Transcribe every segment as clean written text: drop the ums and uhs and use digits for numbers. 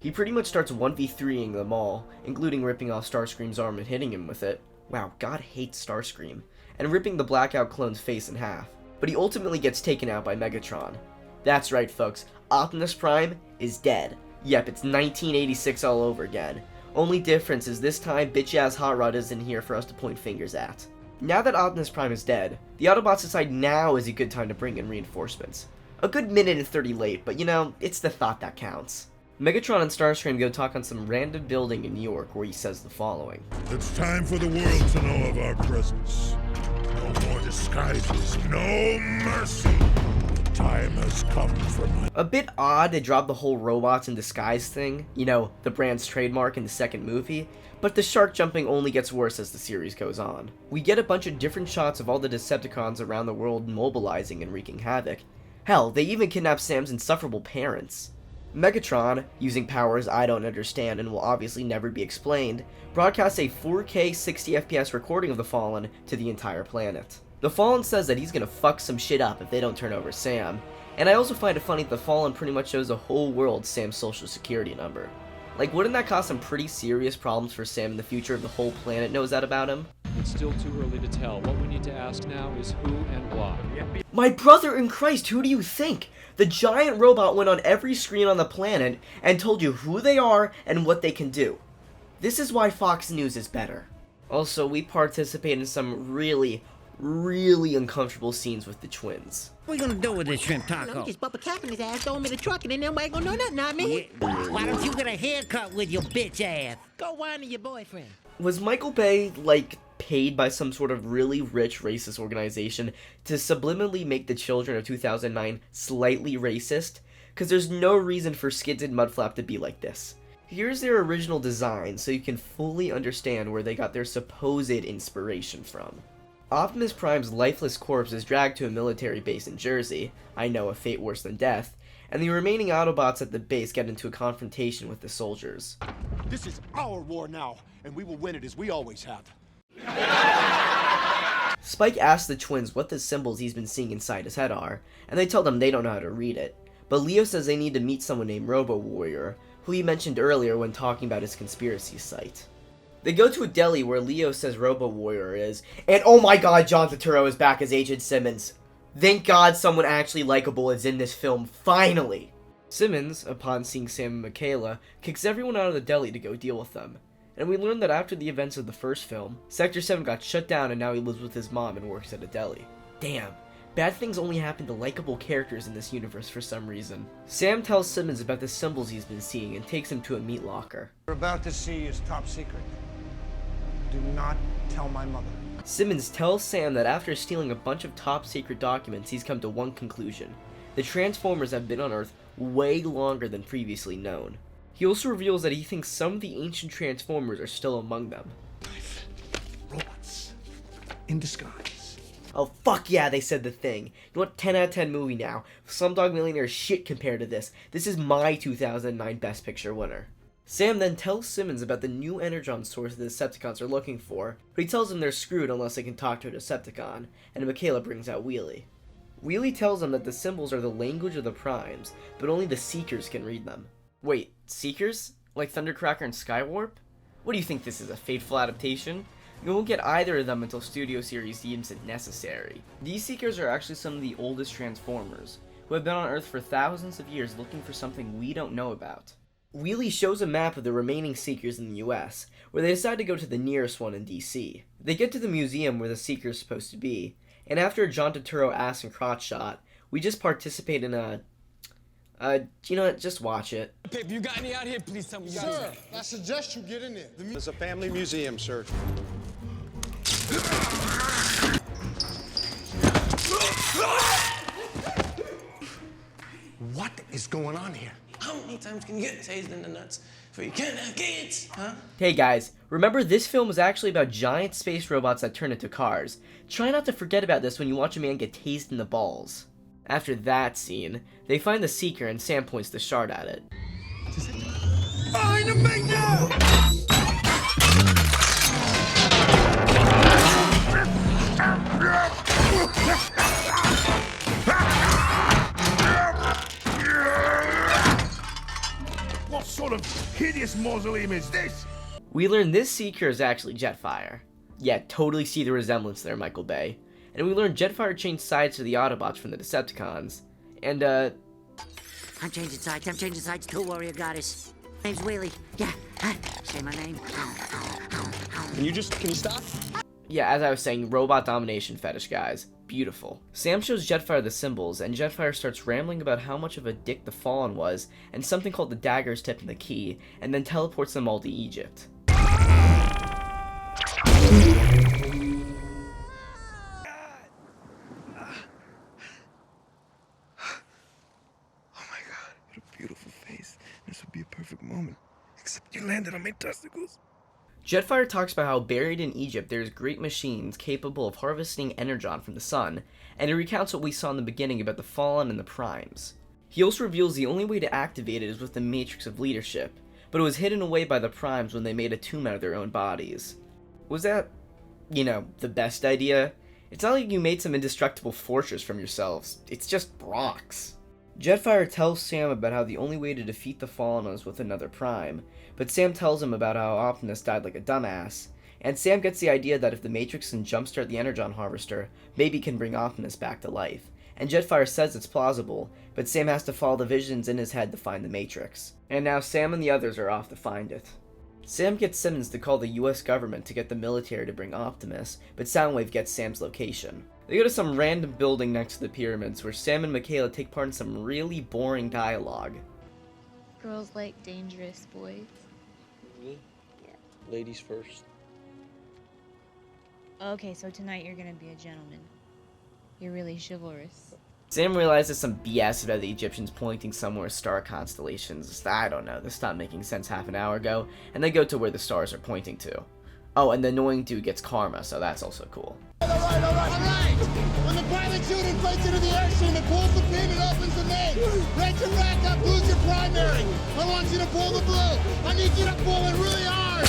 He pretty much starts 1v3ing them all, including ripping off Starscream's arm and hitting him with it. Wow, God hates Starscream. And ripping the Blackout clone's face in half. But he ultimately gets taken out by Megatron. That's right, folks. Optimus Prime is dead. Yep, it's 1986 all over again. Only difference is this time, bitch-ass Hot Rod isn't here for us to point fingers at. Now that Optimus Prime is dead, the Autobots decide now is a good time to bring in reinforcements. A good minute and 30 late, but you know, it's the thought that counts. Megatron and Starscream go talk on some random building in New York where he says the following. It's time for the world to know of our presence. No more disguises, no mercy. The time has come for my... A bit odd they dropped the whole robots in disguise thing, you know, the brand's trademark in the second movie, but the shark jumping only gets worse as the series goes on. We get a bunch of different shots of all the Decepticons around the world mobilizing and wreaking havoc. Hell, they even kidnap Sam's insufferable parents. Megatron, using powers I don't understand and will obviously never be explained, broadcasts a 4K 60fps recording of the Fallen to the entire planet. The Fallen says that he's gonna fuck some shit up if they don't turn over Sam, and I also find it funny that the Fallen pretty much shows the whole world Sam's social security number. Like, wouldn't that cause some pretty serious problems for Sam in the future if the whole planet knows that about him? It's still too early to tell. What we need to ask now is who and why. My brother in Christ, who do you think? The giant robot went on every screen on the planet and told you who they are and what they can do. This is why Fox News is better. Also, we participate in some really uncomfortable scenes with the twins. What are you gonna do with this shrimp I'm taco? just bubba capping his ass, throw him in the truck, and then nobody gonna know nothing on me. Why don't you get a haircut with your bitch ass? Go whine to your boyfriend. Was Michael Bay, like, paid by some sort of really rich racist organization to subliminally make the children of 2009 slightly racist? Because there's no reason for Skids and Mudflap to be like this. Here's their original design so you can fully understand where they got their supposed inspiration from. Optimus Prime's lifeless corpse is dragged to a military base in Jersey, I know, a fate worse than death, and the remaining Autobots at the base get into a confrontation with the soldiers. This is our war now, and we will win it as we always have. Spike asks the twins what the symbols he's been seeing inside his head are, and they tell them they don't know how to read it. But Leo says they need to meet someone named Robo Warrior, who he mentioned earlier when talking about his conspiracy site. They go to a deli where Leo says Robo Warrior is, and oh my god, John Turturro is back as Agent Simmons. Thank God someone actually likable is in this film, finally! Simmons, upon seeing Sam and Michaela, kicks everyone out of the deli to go deal with them. And we learn that after the events of the first film, Sector 7 got shut down and now he lives with his mom and works at a deli. Damn, bad things only happen to likable characters in this universe for some reason. Sam tells Simmons about the symbols he's been seeing and takes him to a meat locker. What we're about to see is top secret. Do not tell my mother. Simmons tells Sam that after stealing a bunch of top secret documents, he's come to one conclusion. The Transformers have been on Earth way longer than previously known. He also reveals that he thinks some of the ancient Transformers are still among them. Robots. In disguise. Oh fuck yeah, they said the thing. You want 10 out of 10 movie now. Slumdog Millionaire is shit compared to this. This is my 2009 Best Picture winner. Sam then tells Simmons about the new energon source the Decepticons are looking for, but he tells them they're screwed unless they can talk to a Decepticon, and Michaela brings out Wheelie. Wheelie tells them that the symbols are the language of the Primes, but only the Seekers can read them. Wait, Seekers? Like Thundercracker and Skywarp? What do you think this is, a fateful adaptation? You won't get either of them until Studio Series deems it necessary. These Seekers are actually some of the oldest Transformers, who have been on Earth for thousands of years looking for something we don't know about. Wheelie shows a map of the remaining Seekers in the US, where they decide to go to the nearest one in DC. They get to the museum where the Seeker is supposed to be, and after a John Turturro ass and crotch shot, we just participate in a... you know what, just watch it. If you got any out here, please tell me you got Sir, I suggest you get in there. It's a family museum, sir. What is going on here? How many times can you get tased in the nuts before you can't have kids, huh? Hey guys, remember this film is actually about giant space robots that turn into cars. Try not to forget about this when you watch a man get tased in the balls. After that scene, they find the Seeker and Sam points the shard at it. Find him right now! What's sort of hideous mausoleum is this? We learn this Seeker is actually Jetfire. Yeah, totally see the resemblance there, Michael Bay. And we learn Jetfire changed sides to the Autobots from the Decepticons. And, I'm changing sides too, warrior goddess. Name's Wheelie. Yeah, say my name. Can you stop? yeah, as I was saying, robot domination fetish, guys. Beautiful. Sam shows Jetfire the symbols, and Jetfire starts rambling about how much of a dick the Fallen was, and something called the Dagger's tip in the key, and then teleports them all to Egypt. Beautiful face. This would be a perfect moment. Except you landed on my testicles. Jetfire talks about how buried in Egypt there's great machines capable of harvesting energon from the sun, and he recounts what we saw in the beginning about the Fallen and the Primes. He also reveals the only way to activate it is with the Matrix of Leadership, but it was hidden away by the Primes when they made a tomb out of their own bodies. Was that, the best idea? It's not like you made some indestructible fortress from yourselves, it's just rocks. Jetfire tells Sam about how the only way to defeat the Fallen was with another Prime, but Sam tells him about how Optimus died like a dumbass, and Sam gets the idea that if the Matrix can jumpstart the Energon Harvester, maybe can bring Optimus back to life, and Jetfire says it's plausible, but Sam has to follow the visions in his head to find the Matrix, and now Sam and the others are off to find it. Sam gets Simmons to call the US government to get the military to bring Optimus, but Soundwave gets Sam's location. They go to some random building next to the pyramids where Sam and Michaela take part in some really boring dialogue. Girls like dangerous boys. Me? Yeah. Ladies first. Okay, so tonight you're gonna be a gentleman. You're really chivalrous. Sam realizes some BS about the Egyptians pointing somewhere star constellations. I don't know, this stopped making sense half an hour ago, and they go to where the stars are pointing to. Oh, and the annoying dude gets karma, so that's also cool. All right! When the pilot shooter fights into the airstream and pulls the pin and opens the main, break your rack up, lose your primary. I want you to pull the blue. I need you to pull it really hard.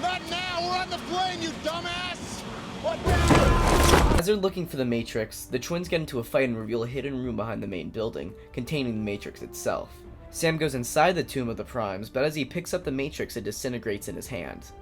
Not now, we're on the plane, you dumbass! What now? As they're looking for the Matrix, the twins get into a fight and reveal a hidden room behind the main building, containing the Matrix itself. Sam goes inside the tomb of the Primes, but as he picks up the Matrix, it disintegrates in his hand.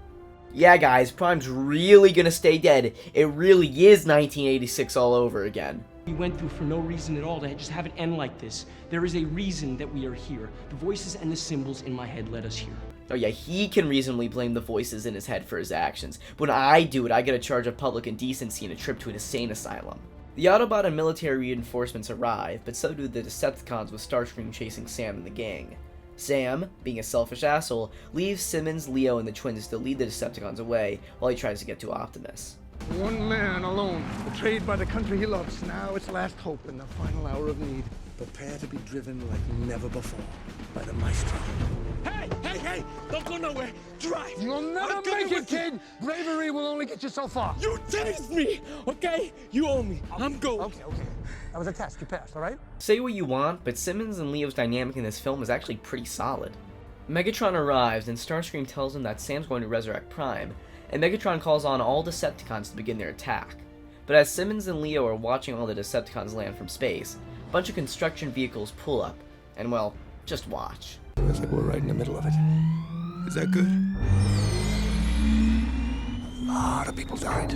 Yeah guys, Prime's really gonna stay dead. It really is 1986 all over again. We went through for no reason at all to just have it end like this. There is a reason that we are here. The voices and the symbols in my head led us here. Oh yeah, he can reasonably blame the voices in his head for his actions. When I do it, I get a charge of public indecency and a trip to an insane asylum. The Autobot and military reinforcements arrive, but so do the Decepticons with Starscream chasing Sam and the gang. Sam, being a selfish asshole, leaves Simmons, Leo, and the twins to lead the Decepticons away while he tries to get to Optimus. One man alone, betrayed by the country he loves. Now its last hope in the final hour of need. Prepare to be driven like never before by the Maestro. Hey! Don't go nowhere! Drive! You'll never make it, kid! Bravery will only get you so far. You tased me! Okay? You owe me. I'm going. Okay. That was a test. You passed, all right? Say what you want, but Simmons and Leo's dynamic in this film is actually pretty solid. Megatron arrives, and Starscream tells him that Sam's going to resurrect Prime, and Megatron calls on all Decepticons to begin their attack. But as Simmons and Leo are watching all the Decepticons land from space, a bunch of construction vehicles pull up, and well, just watch. Looks like we're right in the middle of it. Is that good? A lot of people died.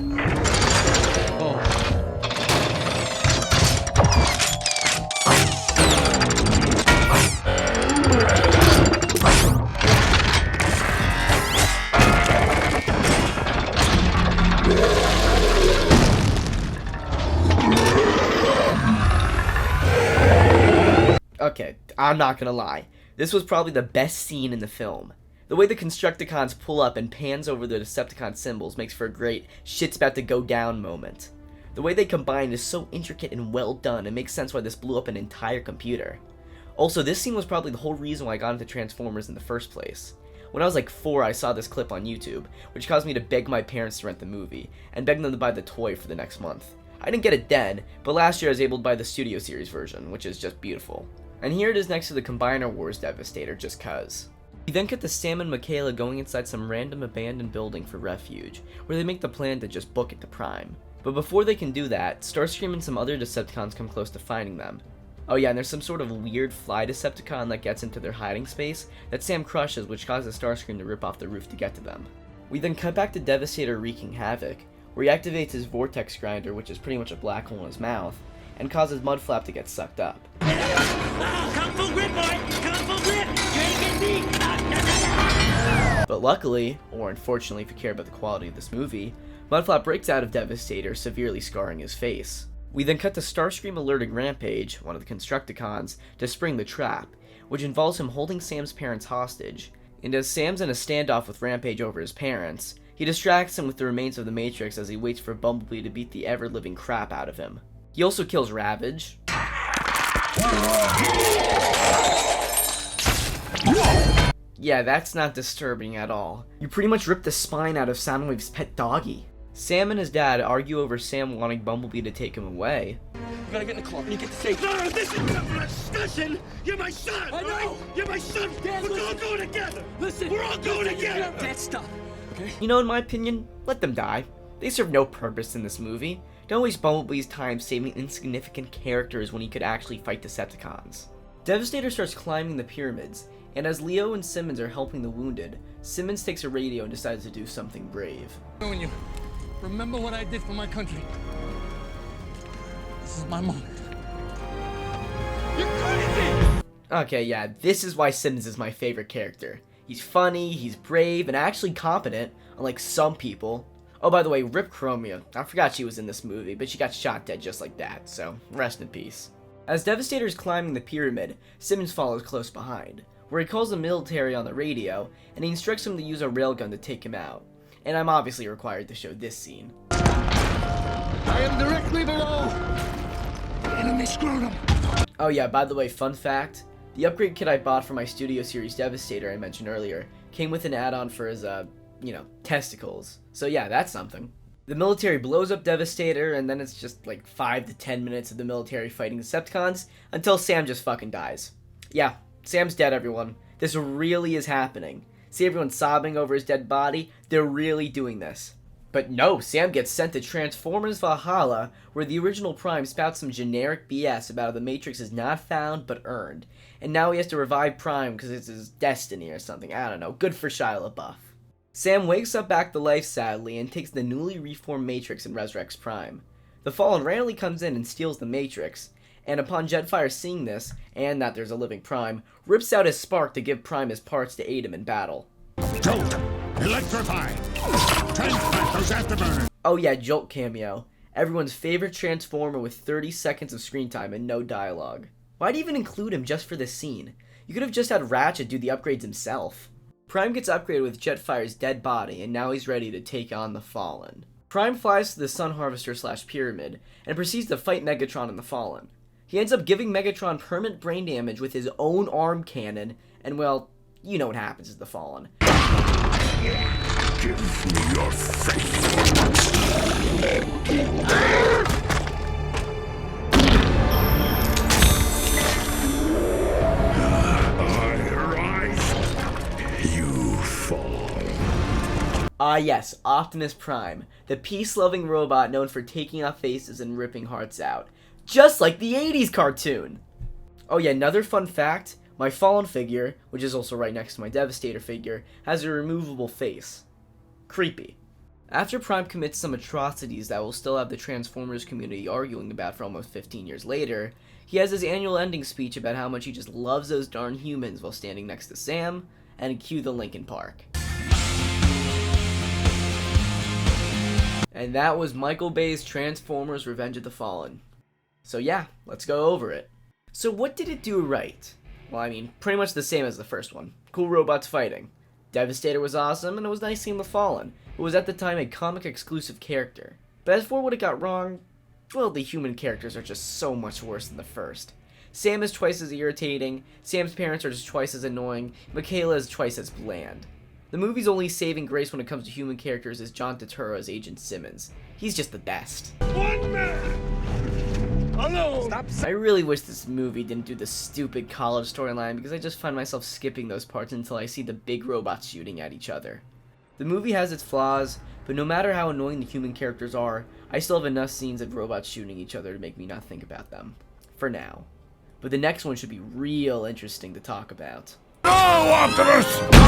Okay, I'm not gonna lie. This was probably the best scene in the film. The way the Constructicons pull up and pans over the Decepticon symbols makes for a great shit's about to go down moment. The way they combine is so intricate and well done, it makes sense why this blew up an entire computer. Also, this scene was probably the whole reason why I got into Transformers in the first place. When I was like 4, I saw this clip on YouTube, which caused me to beg my parents to rent the movie, and beg them to buy the toy for the next month. I didn't get it then, but last year I was able to buy the Studio Series version, which is just beautiful. And here it is next to the Combiner Wars Devastator, just cuz. We then cut to Sam and Michaela going inside some random abandoned building for refuge, where they make the plan to just book it to Prime. But before they can do that, Starscream and some other Decepticons come close to finding them. Oh yeah, and there's some sort of weird fly Decepticon that gets into their hiding space that Sam crushes, which causes Starscream to rip off the roof to get to them. We then cut back to Devastator wreaking havoc, where he activates his vortex grinder, which is pretty much a black hole in his mouth, and causes Mudflap to get sucked up. Kung Fu Grip, boy! Kung Fu Grip! You ain't getting me! But luckily, or unfortunately if you care about the quality of this movie, Mudflap breaks out of Devastator, severely scarring his face. We then cut to Starscream alerting Rampage, one of the Constructicons, to spring the trap, which involves him holding Sam's parents hostage. And as Sam's in a standoff with Rampage over his parents, he distracts him with the remains of the Matrix as he waits for Bumblebee to beat the ever-living crap out of him. He also kills Ravage. Yeah, that's not disturbing at all. You pretty much ripped the spine out of Soundwave's pet doggy. Sam and his dad argue over Sam wanting Bumblebee to take him away. You gotta get in the car and you get to safety. No, this is not a discussion! You're my son! I know! Right? You're my son! Dad, We're all listen. going together! Listen! We're all going together! Dad, stop. Okay? You know, in my opinion, let them die. They serve no purpose in this movie. Don't waste Bumblebee's time saving insignificant characters when he could actually fight Decepticons. Devastator starts climbing the pyramids, and as Leo and Simmons are helping the wounded, Simmons takes a radio and decides to do something brave. Knowing you. Remember what I did for my country. This is my moment. You're crazy! Okay, yeah, this is why Simmons is my favorite character. He's funny, he's brave, and actually competent, unlike some people. Oh, by the way, Rip Chromia. I forgot she was in this movie, but she got shot dead just like that, so rest in peace. As Devastator is climbing the pyramid, Simmons follows close behind, where he calls the military on the radio, and he instructs them to use a railgun to take him out. And I'm obviously required to show this scene. I am directly below. The enemy scrotum. Oh yeah, by the way, fun fact, the upgrade kit I bought for my Studio Series Devastator I mentioned earlier came with an add-on for his, testicles. So yeah, that's something. The military blows up Devastator, and then it's just like 5 to 10 minutes of the military fighting Decepticons until Sam just fucking dies. Yeah, Sam's dead, everyone. This really is happening. See everyone sobbing over his dead body? They're really doing this. But no, Sam gets sent to Transformers Valhalla, where the original Prime spouts some generic BS about how the Matrix is not found, but earned. And now he has to revive Prime because it's his destiny or something. I don't know. Good for Shia LaBeouf. Sam wakes up back to life, sadly, and takes the newly reformed Matrix and resurrects Prime. The Fallen randomly comes in and steals the Matrix, and upon Jetfire seeing this, and that there's a living Prime, rips out his spark to give Prime his parts to aid him in battle. Jolt! Electrify! Transplant those afterburners! Oh yeah, Jolt cameo. Everyone's favorite Transformer with 30 seconds of screen time and no dialogue. Why'd you even include him just for this scene? You could have just had Ratchet do the upgrades himself. Prime gets upgraded with Jetfire's dead body, and now he's ready to take on the Fallen. Prime flies to the Sun Harvester / Pyramid, and proceeds to fight Megatron and the Fallen. He ends up giving Megatron permanent brain damage with his own arm cannon, and well, you know what happens to the Fallen. Give me your faith! Ah yes, Optimus Prime, the peace-loving robot known for taking off faces and ripping hearts out. Just like the 80s cartoon! Oh yeah, another fun fact, my Fallen figure, which is also right next to my Devastator figure, has a removable face. Creepy. After Prime commits some atrocities that will still have the Transformers community arguing about for almost 15 years later, he has his annual ending speech about how much he just loves those darn humans while standing next to Sam, and cue the Linkin Park. And that was Michael Bay's Transformers Revenge of the Fallen. So yeah, let's go over it. So what did it do right? Well, I mean, pretty much the same as the first one. Cool robots fighting. Devastator was awesome, and it was nice seeing the Fallen, who was at the time a comic-exclusive character. But as for what it got wrong, well, the human characters are just so much worse than the first. Sam is twice as irritating, Sam's parents are just twice as annoying, Michaela is twice as bland. The movie's only saving grace when it comes to human characters is John Turturro as Agent Simmons. He's just the best. One man! Alone! I really wish this movie didn't do the stupid college storyline because I just find myself skipping those parts until I see the big robots shooting at each other. The movie has its flaws, but no matter how annoying the human characters are, I still have enough scenes of robots shooting each other to make me not think about them. For now. but the next one should be real interesting to talk about. No, Optimus!